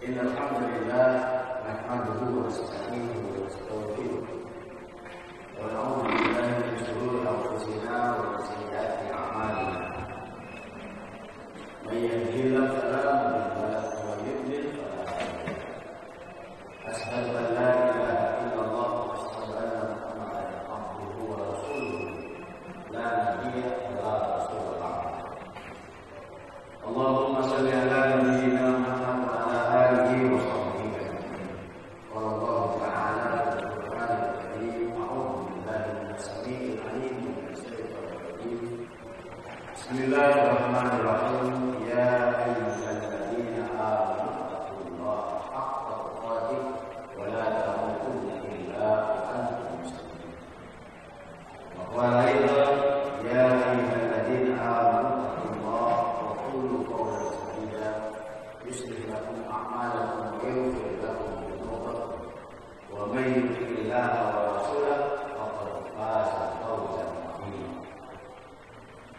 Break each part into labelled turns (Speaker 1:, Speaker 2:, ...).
Speaker 1: Alhamdulillah nahmaduhu wa nasta'inuhu wa nastaghfiruh wa na'udzu billahi min shururi anfusina wa min sayyiati a'malina. May yahdihillahu fala mudilla lahu wa may yudlil fala hadiya lahu. Asyhadu an la ilaha illallah wa asyhadu anna Muhammadan abduhu wa rasuluh la nabiyya wa la rasula ba'dahu. Allahumma shalli ala nabiyyina Muhammad wa ala alihi wa sahbihi ajma'in. Qala Allah ta'ala fil Qur'anil Karim, a'udzu billahi minas samii'il 'aliim minasy syaithaanir rajiim. Bismillahirrahmanirrahim. Ya ayyuhalladzina amanu taqullaha haqqa tuqatih wa la tamutunna illa wa antum muslimun. Wa qala aidan ya ayyuhalladzina amanu taqullaha wa qulu qawlan sadida yuslih lakum a'malakum wa yaghfir lakum dhunubakum wa may yuti'illaha wa rasulahu faqad faza fawzan 'azima.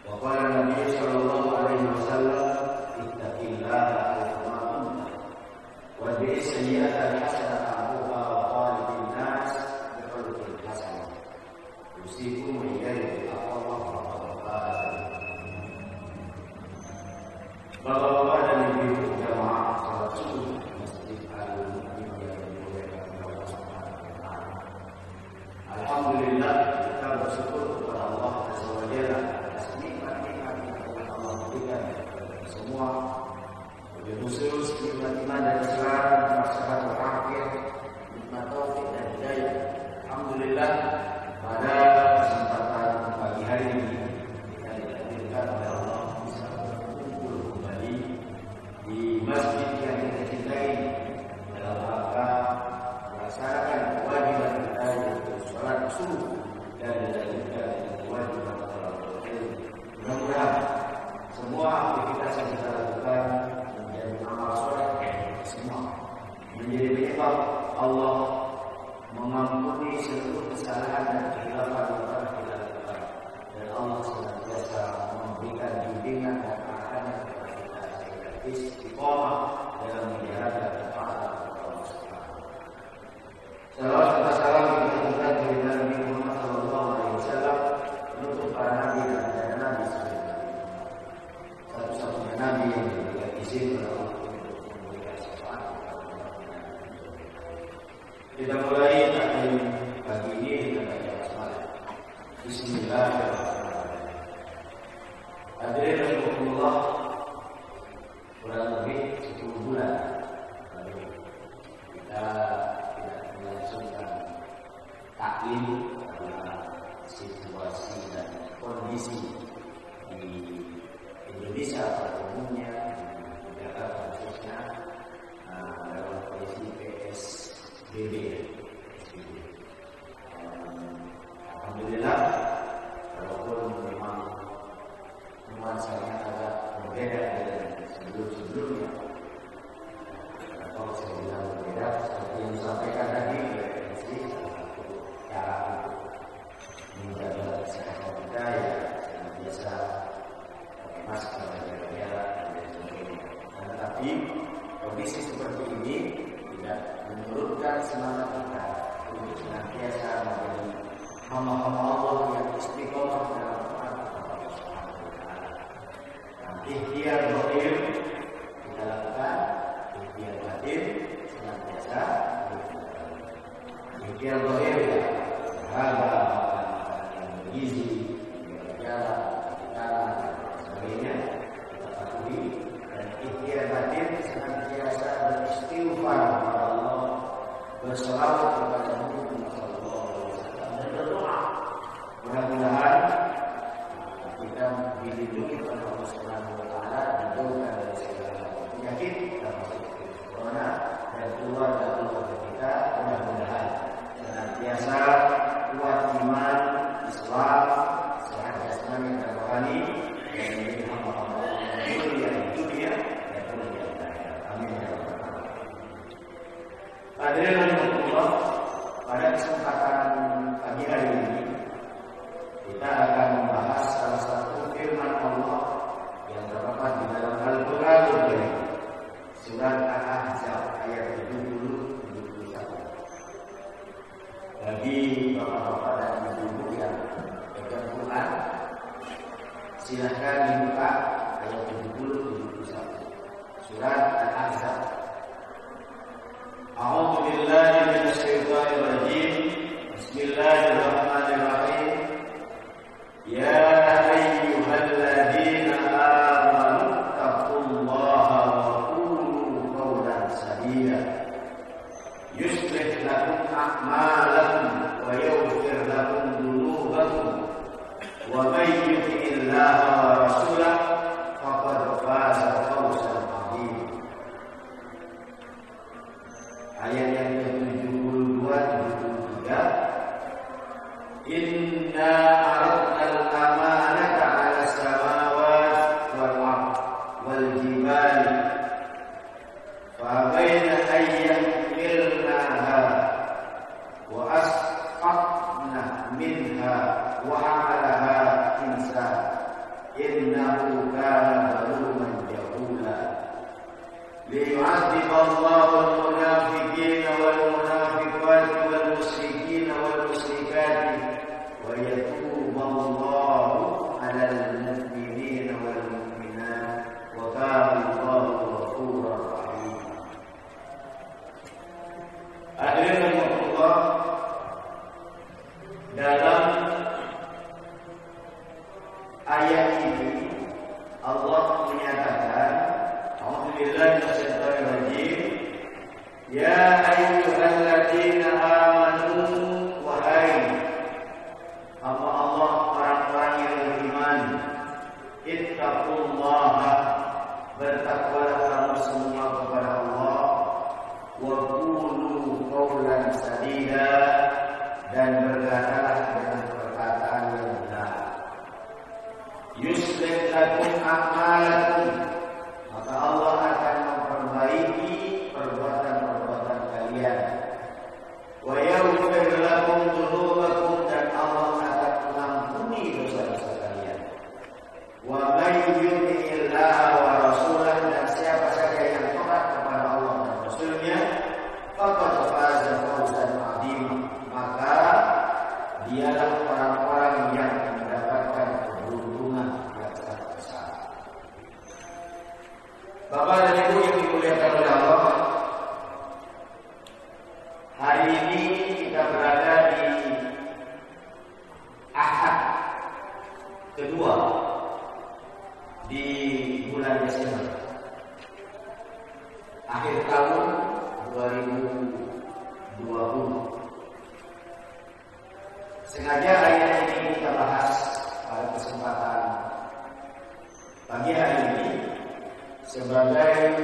Speaker 1: Wa qala Nabi sallallahu alaihi wasallam ittaqillaha haythuma kunta wa bi'is sayyi'ata al-hasanata 'amuha wa khalidin nas bi khuluqin hasan. Yusikum iyyakum Allah faqad faza. Bapak-bapak dan ibu-ibu jamaah salat subuh Masjid Al-Mu'min yang dimuliakan Allah Subhanahu wa taala. Alhamdulillah, kita bersyukur kepada Allah Azza wa Jalla atas nikmat-nikmat yang telah Allah berikan kepada kita semua. Wabil khusus nikmat iman dan Islam, nikmat sehat walafiat, nikmat taufik dan hidayah. Alhamdulillah, pada kesempatan pagi hari ini kita ditakdirkan oleh Allah bisa berkumpul kembali di masjid yang kita cintai dalam rangka melaksanakan kewajiban kita yaitu sholat subuh dan dilanjutkan dengan kewajiban sholat ilmu. Mudah-mudahan semua aktivitas yang kita lakukan menjadi amal soleh semua menjadi penyebab Allah mengampuni seluruh kesalahan dan kehilafan yang telah kita lakukan, dan Allah senantiasa memberikan bimbingan dan arahannya kepada kita sehingga istiqomah dalam menjalankan ketaatan kepada Allah Subhanahu. Salawat serta salam kita aturkan kepada Nabi Muhammad sallallahu alaihi wasallam, penutup para nabi dan para nabi sebelumnya, satu-satunya nabi yang diberikan izin oleh Allah untuk memberikan syafaat kepada umatnya. Kita mulai taklim pagi ini dengan baca basmalah. Bismillahirrahmanirrahim. Hadirin rahimakumullah, kurang lebih 10 bulan lalu kita tidak melangsungkan taklim karena situasi dan kondisi di Indonesia pada umumnya, di Jakarta khususnya dalam kondisi PSBB. Alhamdulillah, walaupun memang nuansanya agak berbeda dengan sebelum-sebelumnya. Kalau saya bilang berbeda, seperti yang disampaikan tadi, referensi salah satu cara untuk menjaga kesehatan kita ya biasa pakai masker, jaga jarak dan lain sebagainya. Tetapi kondisi seperti ini tidak menurunkan semangat kita untuk senantiasa menjadi hamba-hamba Allah yang istiqomah dalam taat kepada Allah Subhanahu wa taala. Ikhtiar zahir kita lakukan, ikhtiar batin senantiasa dilakukan. Ikhtiar zahir ya berharga, makan yang bergizi, jaga jarak, cuci tangan dan sebagainya kita patuhi. Dan ikhtiar batin senantiasa beristighfar kepada Allah, berselawat kepada Muhammad sallallahu alaihi wasallam dan berdoa. Mudah-mudahan kita dilindungi oleh Allah Subhanahu wa taala, dijauhkan dari segala penyakit termasuk corona dan keluarga kita. Mudah-mudahan senantiasa kuat iman, Islam, sehat jasmani dan rohani, dan menjadi hamba-hamba Allah yang mulia di dunia dan mulia di akhirat. Amin ya rabbal alamin. Hadirin rahimakumullah, pada kesempatan pagi hari ini kita akan membahas salah satu firman Allah yang terdapat di dalam Al-Qur'an surat Al-Ahzab Silahkan dibuka ayat 70-71 surat Al-Ahzab. A'udzu billahi minasy syaithanir rajim. Bismillahirrahmanirrahim. Ya ayyuhalladzina amanu taqullaha wa qulu qawlan sadida yuslih lakum a'malakum wa yaghfir lakum dhunubakum wa may yuti'illaha wa rasulahu faqad faza fawzan 'azima. Ayat yang ke-72 73. Inna aradnal amanata 'ala samawati wal ardh wal jibali fa abayna an yahmilnaha wa asqatna minha wa hamalaha insan innahu kana zaluman jahula. Liyu'adhib Allahu al-munafiqina wal munafiqati wal musyrikina wal musyrikati wa yatubu Allahu 'alal mu'minina wal mu'minat wa kana Allahu ghafurur rahim. Hadirin rahimakumullah, dalam ayat ini Allah menyatakan, a'udzubillahi minasyaitonir rajim, ya ayyuhalladzina amanu, wahai Allah orang-orang yang beriman, ittaqullaha, bertakwalah kamu semua kepada Allah, wa qulu qawlan sadida, dan berkatalah dengan perkataan yang benar. Yuslih lakum a'malakum, maka Allah akan memperbaiki perbuatan-perbuatan kalian. Wa yaghfir lakum dzunubakum, dan Allah akan mengampuni dosa-dosa kalian. Wa may yuti'illaha wa rasulahu, dan siapa saja yang taat kepada Allah dan Rasulnya, faqad faza fawzan 'azima, maka dialah orang-orang yang mendapatkan keberuntungan yang sangat besar. Bapak dan Ibu yang dimuliakan oleh Allah, hari ini kita berada di Ahad kedua di bulan Desember, akhir tahun 2020. Sengaja ayat ini kita bahas pada kesempatan pagi hari ini sebagai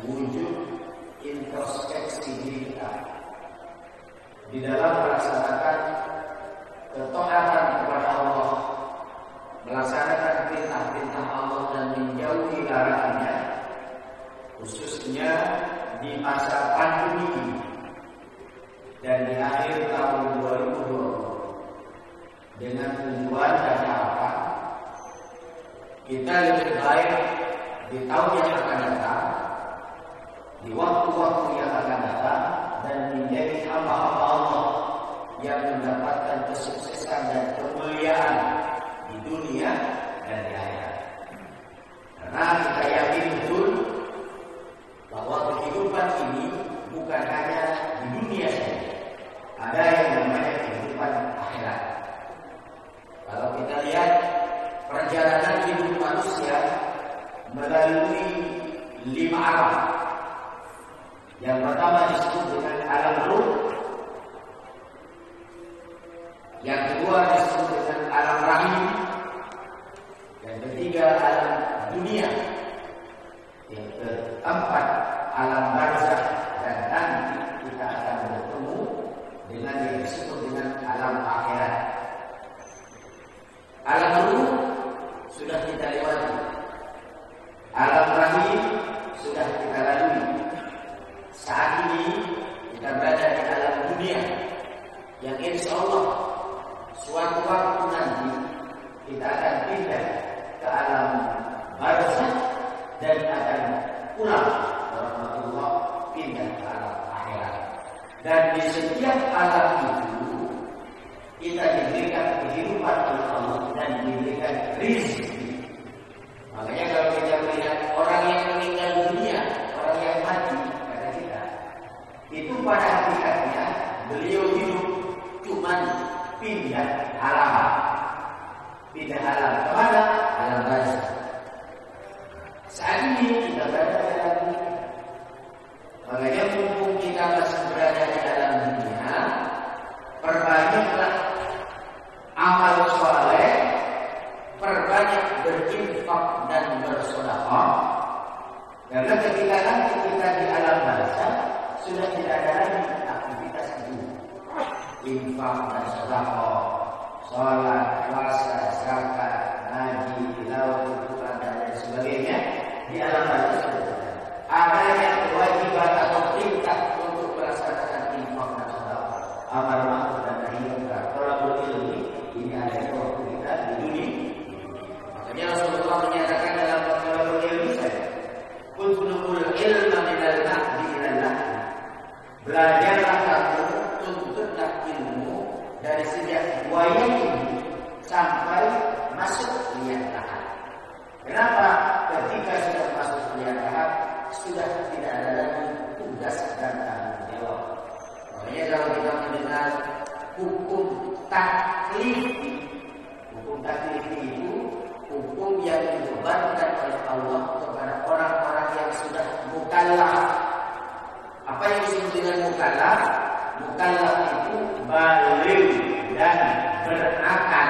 Speaker 1: wujud introspeksi diri kita di dalam melaksanakan ketaatan kepada Allah, melaksanakan perintah-perintah Allah dan menjauhi larangannya, khususnya di masa pandemi ini dan di akhir tahun 2020, dengan tujuan dan harapan kita lebih baik di tahun yang akan datang, di waktu-waktu yang akan datang, dan menjadi hamba-hamba Allah yang mendapatkan kesuksesan dan kemuliaan di dunia dan di akhirat. Karena kita yakin betul bahwa kehidupan ini bukan hanya di dunia saja, ada yang namanya kehidupan akhirat. Kalau kita lihat perjalanan hidup manusia melalui 5 alam. Yang pertama disebut dengan alam ruh, yang kedua disebut dengan alam rahim, yang ketiga alam dunia, yang keempat alam barzakh, dan nanti kita akan bertemu dengan yang disebut dengan alam akhirat. Alam ruh sudah kita lewati, alam rahim sudah kita lalui. Saat ini kita berada di alam dunia, yang insya Allah suatu waktu nanti kita akan pindah ke alam barzakh dan akan pulang warahmatullah pindah ke alam akhirat. Dan di setiap alam itu kita diberikan kehidupan oleh Allah dan diberikan rezeki Makanya mumpung kita masih berada di dalam dunia, perbanyaklah amal soleh, perbanyak berinfak dan bersedekah. Karena ketika nanti kita di alam barzakh sudah tidak ada lagi aktivitas itu, infak dan sedekah, sholat, puasa, zakat, ngaji, tilawah Al-Quran dan lain sebagainya di alam barzakh sudah ada. Adanya kewajiban atau perintah untuk melaksanakan infak dan sedekah, amar ma'ruf dan nahi munkar. Thalabul ilmi ini ada di waktu kita di dunia. Makanya Rasulullah menyatakan dalam thalabul ilmi saja, "Utlubul ilma minal mahdi ilal lahdi." Belajarlah kamu, tuntutlah ilmu dari sejak buaya ini sampai masuk liang lahat. Kenapa? Ketika sudah masuk liang lahat, sudah tidak ada lagi tugas dan tanggung jawab. Makanya kalau kita mendengar hukum taklifi, hukum taklifi itu hukum yang dibebankan oleh Allah kepada orang-orang yang sudah mukallaf. Apa yang disebut dengan mukallaf? Mukallaf itu baligh dan berakal.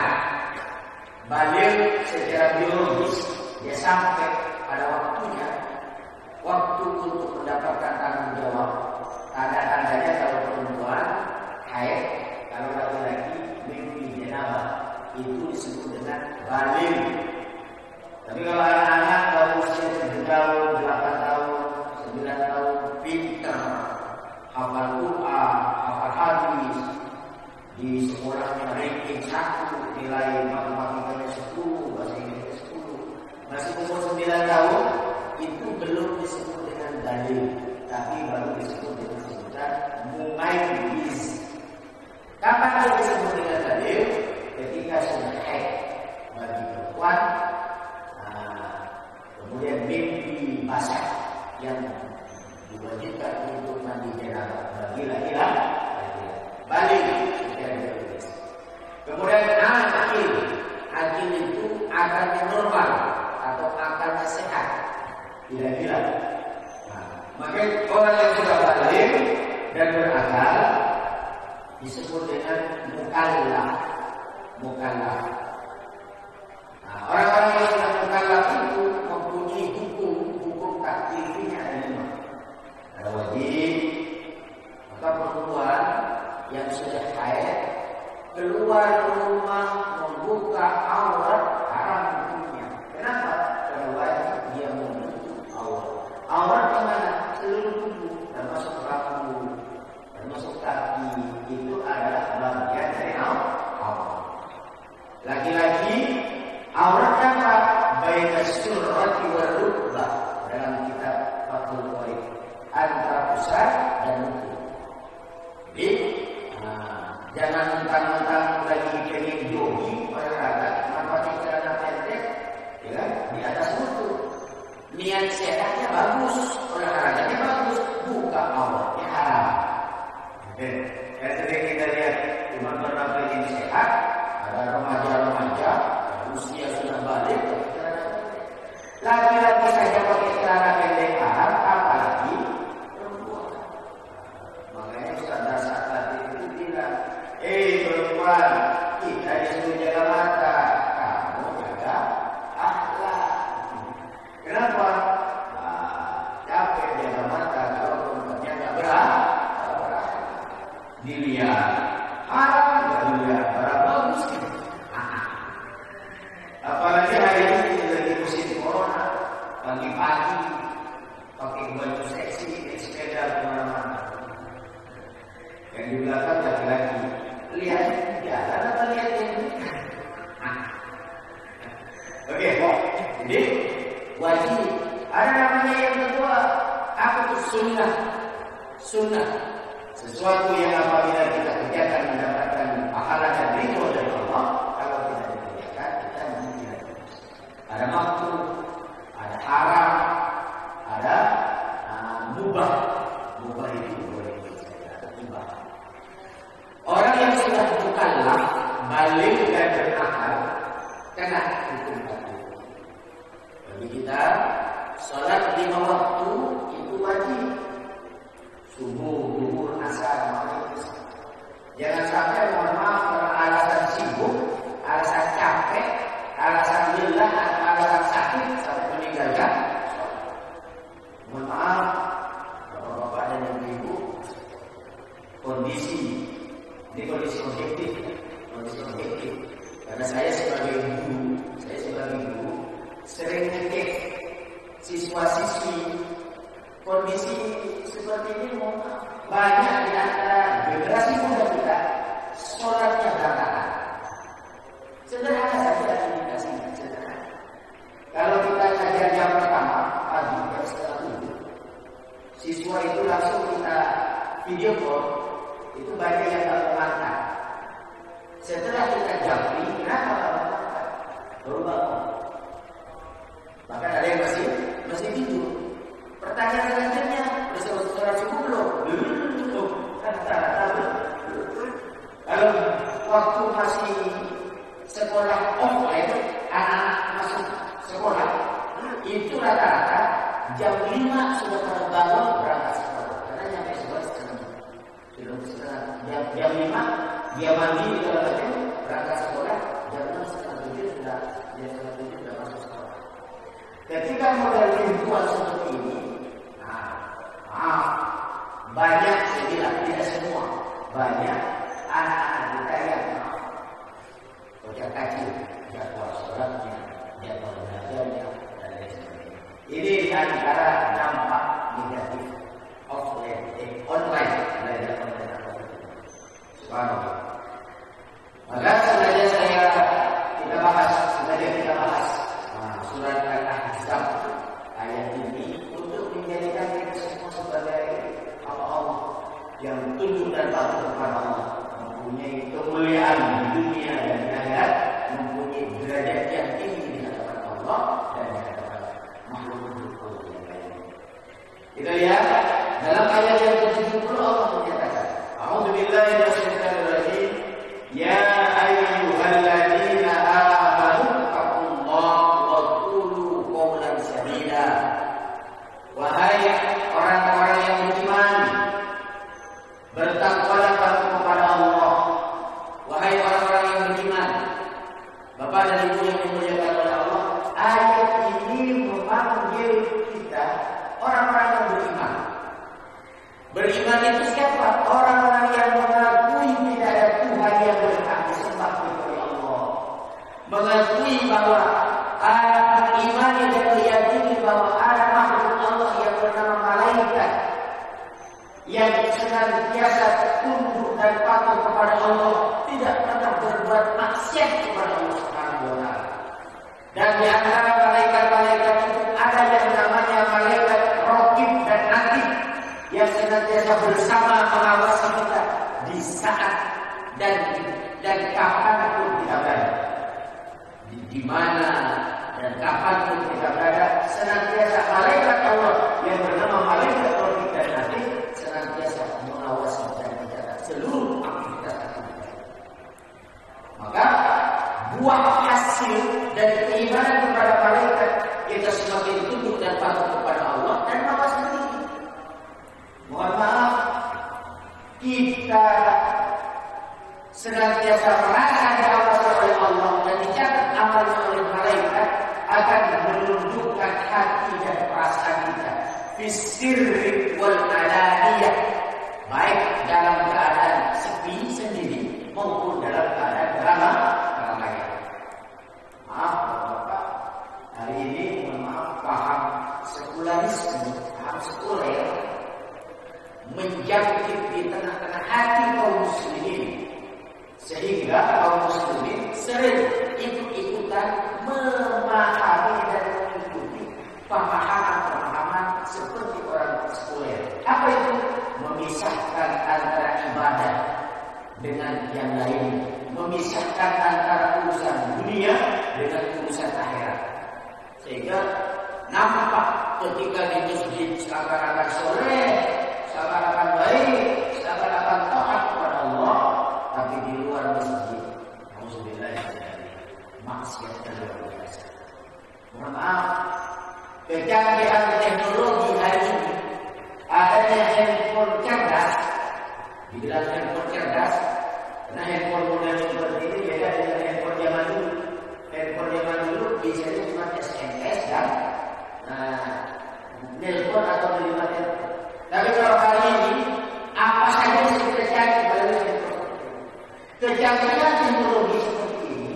Speaker 1: Baligh secara biologis, dia sampai pada waktunya, waktu untuk mendapatkan tanggung jawab. Tanda-tandanya kalau perempuan haid, kalau laki-laki mimpi janabah, itu disebut dengan baligh. Tapi kalau anak-anak baru usia 7 tahun, 8 tahun, 9 tahun, pintar, hafal Quran, hafal hadis, di sekolahnya ranking 1, nilai matematikanya 10, bahasa Inggrisnya 10, masih umur 9 tahun, itu belum disebut dengan baligh, tapi baru disebut dengan sebutan mumayyiz. Kapan dia disebut dengan baligh? Ketika sudah haid bagi perempuan, kemudian mimpi basah yang diwajibkan untuk mandi janabah bagi laki-laki, baligh. Kemudian akil itu akalnya normal atau akalnya sehat, tidak gila. Maka orang yang sudah baligh dan berakal disebut dengan mukallaf. Mukallaf. Orang-orang yang sudah mukallaf itu mempunyai hukum taklifinya ada 5. Ada wajib. Maka perempuan yang sudah haid keluar rumah membuka aurat haram hukumnya. Kenapa? Karena wajib dia menutup aurat. Aurat yang mana? Seluruh tubuh, termasuk rambut, termasuk kaki, itu adalah bagian dari aurat. Laki-laki auratnya apa? Baina surrati wal rukbah, dalam kitab Fathul Qorib, antara pusat dan lutut. Jadi jangan mentang-mentang lagi pengen jogging olahraga, pakai celana pendek, ya kan? Di atas lutut. Niat sehatnya bagus, olahraganya bagus, buka auratnya haram. Yang sering kita lihat teman-teman pengen sehat, ada remaja-remaja usia sudah balik, laki-laki saja pakai celana pendek haram, apalagi perempuan. Makanya Ustaz saat itu bilang, perempuan, kita disuruh jaga mata, kamu jaga akhlak. Kenapa? Capek jaga mata kalau perempuannya nggak berakhlak. Dilihat haram, nggak dilihat barang bagus. Apalagi hari ini lagi musim corona, pagi-pagi pakai baju seksi, naik sepeda kemana-mana. Yang di belakang laki-laki, lihat jalan apa lihat ini? Oke, jadi wajib. Ada namanya yang kedua, apa itu sunnah? Sunnah, sesuatu yang apabila kita kerjakan mendapatkan pahala dan ridho dari Allah. Kalau tidak dikerjakan, kita tidak. Ada makruh, ada haram, ada mubah. Mubah itu boleh saja, mubah. Orang yang sudah mukallaf, baligh dan berakal, kena hukum takdir. Bagi kita, salat 5 waktu itu wajib. seperti ini banyak di antara generasi muda kita sholatnya berantakan. Sederhana saja indikasinya, sederhana. Kalau kita ngajar jam pertama pagi jam 6:30, siswa itu langsung kita video call, itu banyak yang tak mengangkat. Setelah kita jawab, kenapa tak mengangkat? Baru bangun. Bahkan ada yang masih tidur. Pertanyaan selanjutnya, sudah sholat subuh belum? Belum. Kalau waktu masih sekolah offline, anak-anak masuk sekolah, itu rata-rata jam 5 sudah pada bangun berangkat sekolah. Karena nyampe sekolah jam 5 dia mandi di dalam baju berangkat sekolah, jam 6 setengah 7 sudah masuk sekolah. Ketika model virtual seperti ini, banyak, saya bilang tidak semua, banyak anak-anak kita yang bocah kecil, jadwal sholatnya, jadwal belajarnya, dan lain sebagainya. Ini antara dampak negatif online belajar online. Subhanallah. Maka sengaja kita bahas surat Al-Ahzab ayat ini untuk menjadikan kita semua sebagai Allah yang tunduk dan patuh kepada Allah, mempunyai kemuliaan di dunia dan di akhirat, mempunyai derajat yang tinggi di hadapan Allah dan di hadapan makhluk-makhluk yang lain. Kita lihat dalam ayat yang ke-70 Allah menyatakan, A'udzubillahi minasyaitonir rajim, ya ayyuhalladzina amanu taqullaha wa qulu qawlan sadida. Wahai orang-orang yang beriman, bertakwalah kamu kepada Allah. Wahai orang-orang yang beriman, Bapak dan Ibu yang dimuliakan oleh Allah, ayat ini memanggil kita orang-orang yang beriman. Beriman itu siapa? Orang-orang yang mengakui tidak ada Tuhan yang berhak disembah kecuali Allah. Mengakui bahwa iman dan meyakini bahwa ada makhluk Allah yang bernama malaikat yang senantiasa tunduk dan patuh kepada Allah, tidak pernah berbuat maksiat kepada Allah Subhanahu wa taala. Dan di antara malaikat-malaikat itu ada yang namanya malaikat Raqib dan Atid yang senantiasa bersama mengawasi kita di saat dan kapanpun kita berada, di mana dan kapanpun kita berada, senantiasa malaikat Allah yang bernama malaikat Raqib dan Atid senantiasa mengawasi dan mencatat seluruh aktivitas kita. Maka buah hasil dan keimanan kepada malaikat, kita semakin tunduk dan patuh kepada Allah dan mawas diri. Mohon maaf, kita senantiasa merasa diawasi oleh Allah dan dicatat amalnya oleh malaikat akan menundukkan hati dan perasaan kita fisirri wal alaniyah, baik dalam keadaan sepi sendiri maupun dalam keadaan ramai. Maaf Bapak, hari ini mohon maaf, paham sekularisme, paham sekuler menjangkit di tengah-tengah hati kaum muslimin, sehingga kaum muslimin sering ikut-ikutan memahami dan mengikuti pemahaman-pemahaman seperti orang sekuler. Apa itu? Memisahkan antara ibadah dengan yang lain, memisahkan antara urusan dunia dengan urusan akhirat, sehingga nampak ketika di masjid seakan-akan soleh, seakan-akan baik, seakan-akan taat kepada Allah, tapi di luar masjid, alhamdulillah, maksiat luar biasa. Mohon maaf, kecanggihan teknologi hari ini, adanya handphone cerdas, dibilang handphone cerdas, karena handphone model seperti ini beda dengan handphone zaman dulu. Handphone zaman dulu biasanya cuma SMS dan nelpon atau menerima telepon. Tapi kalau hari ini apa saja bisa kita cari melalui handphone. Kecanggihan teknologi seperti ini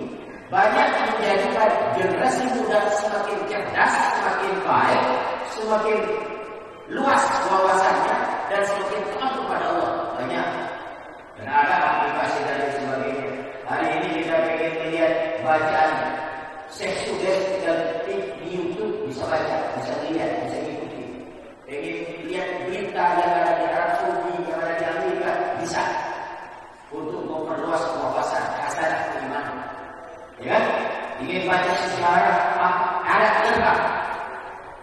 Speaker 1: banyak menjadikan generasi muda semakin cerdas, semakin baik, semakin luas wawasannya dan semakin taat kepada Allah. Banyak. Dan ada aplikasi dan sebagainya. Hari ini kita ingin melihat bacaan seks sudah di YouTube, bisa baca, bisa lihat, bisa ikuti. Ingin lihat berita yang ada di Arab Saudi, yang ada di Amerika, bisa. Untuk memperluas wawasan hasanah keimanan. Ya kan? Ingin baca sejarah ada lengkap.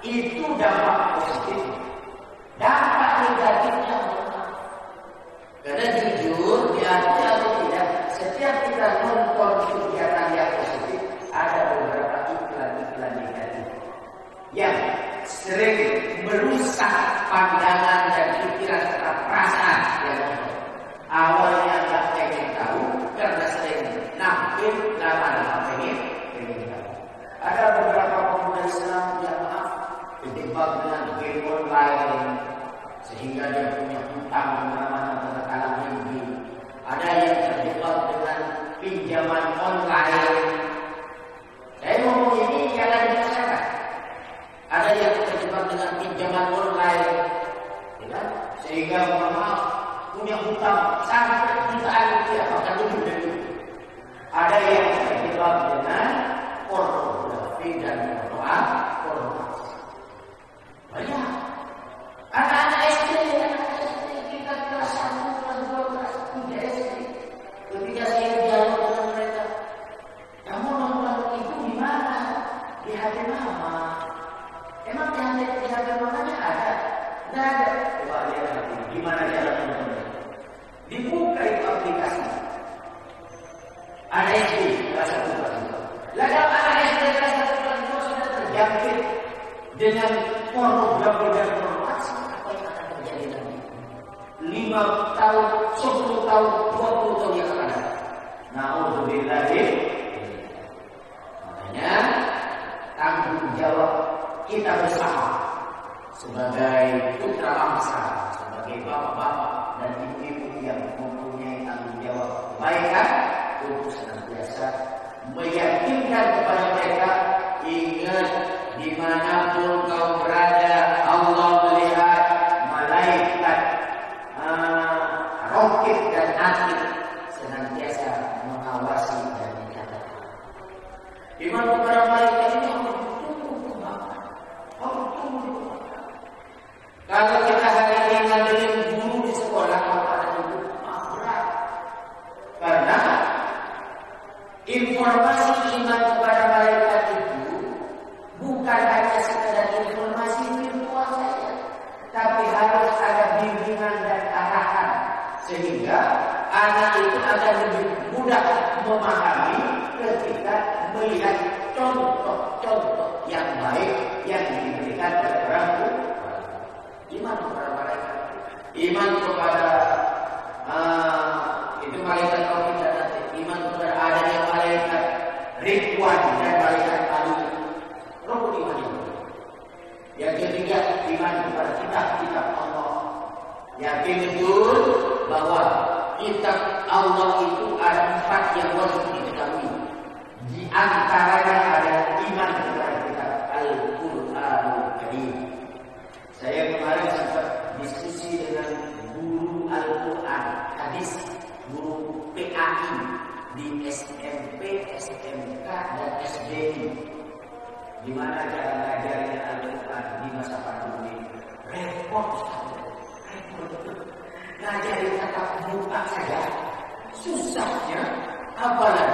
Speaker 1: Itu dampak positif. Dampak negatifnya karena jujur diakui atau tidak, setiap kita nonton kegiatan yang positif ada beberapa iklan-iklan negatif yang sering merusak pandangan dan pikiran serta perasaan yang awalnya nggak pengen tahu karena sering nampil lama-lama pengen tahu. Ada beberapa pemuda Islam yang terjebak dengan game online sehingga dia punya hutang kemana-mana terkalang tinggi. Ada yang terjebak dengan pinjaman online. Saya ngomong ini jangan dipaksakan. Ada yang terjebak dengan pinjaman online, ya, sehingga maaf punya hutang sampai jutaan rupiah bahkan lebih dari itu. Ada yang terjebak dengan pornografi dan pornografi. Banyak. Anak-anak SD kita kelas 1, kelas 2, kelas 3 SD. Ketika saya dialog dengan mereka, kamu nonton itu di mana? Di HP mama. Emang di HP mamanya ada? Nggak ada. Coba lihat nanti. Gimana cara nontonnya? Dibuka itu aplikasi. Anak SD kelas 1, kelas 2. Lah kalau anak SD kelas 1, kelas 2 sudah terjangkit dengan pornografi dan pornografi, apa yang akan terjadi nanti? 5 tahun, 10 tahun, 20 tahun yang akan datang. Na'udzubillah. Makanya tanggung jawab kita bersama sebagai putra bangsa, sebagai bapak-bapak dan ibu-ibu yang mempunyai tanggung jawab kebaikan untuk senantiasa meyakinkan kepada mereka, ingat dimanapun kau berada, Allah melihat, malaikat, rokib dan atid senantiasa mengawasi dan mencatat. Iman kepada malaikat ini Allah tunggu banget. Allah tunggu. Kalau kita hari ini ngandelin guru di sekolah, maka ada itu berat. Karena informasi iman kepada malaikat itu bukan hanya sekedar informasi virtual saja, tapi harus ada bimbingan dan arahan sehingga anak itu akan lebih mudah memahami ketika melihat contoh-contoh yang baik yang diberikan oleh orang tua. Iman kepada malaikat, iman kepada itu malaikat kalau tidak nanti, iman kepada adanya malaikat Ridwan dan malaikat Ali. Rukun iman itu. Yang ketiga, iman kepada kitab Allah. Yakin betul bahwa kitab Allah itu ada 4 yang wajib diketahui. Di antaranya ada iman kepada kitab Al-Qur'anul Karim. Saya kemarin sempat diskusi dengan guru Al-Quran hadis, guru PAI di SMP, SMK dan SDI. Gimana cara ngajarnya Al-Quran di masa pandemi? Repot, repot. Ngajarin tatap muka saja susahnya, apalagi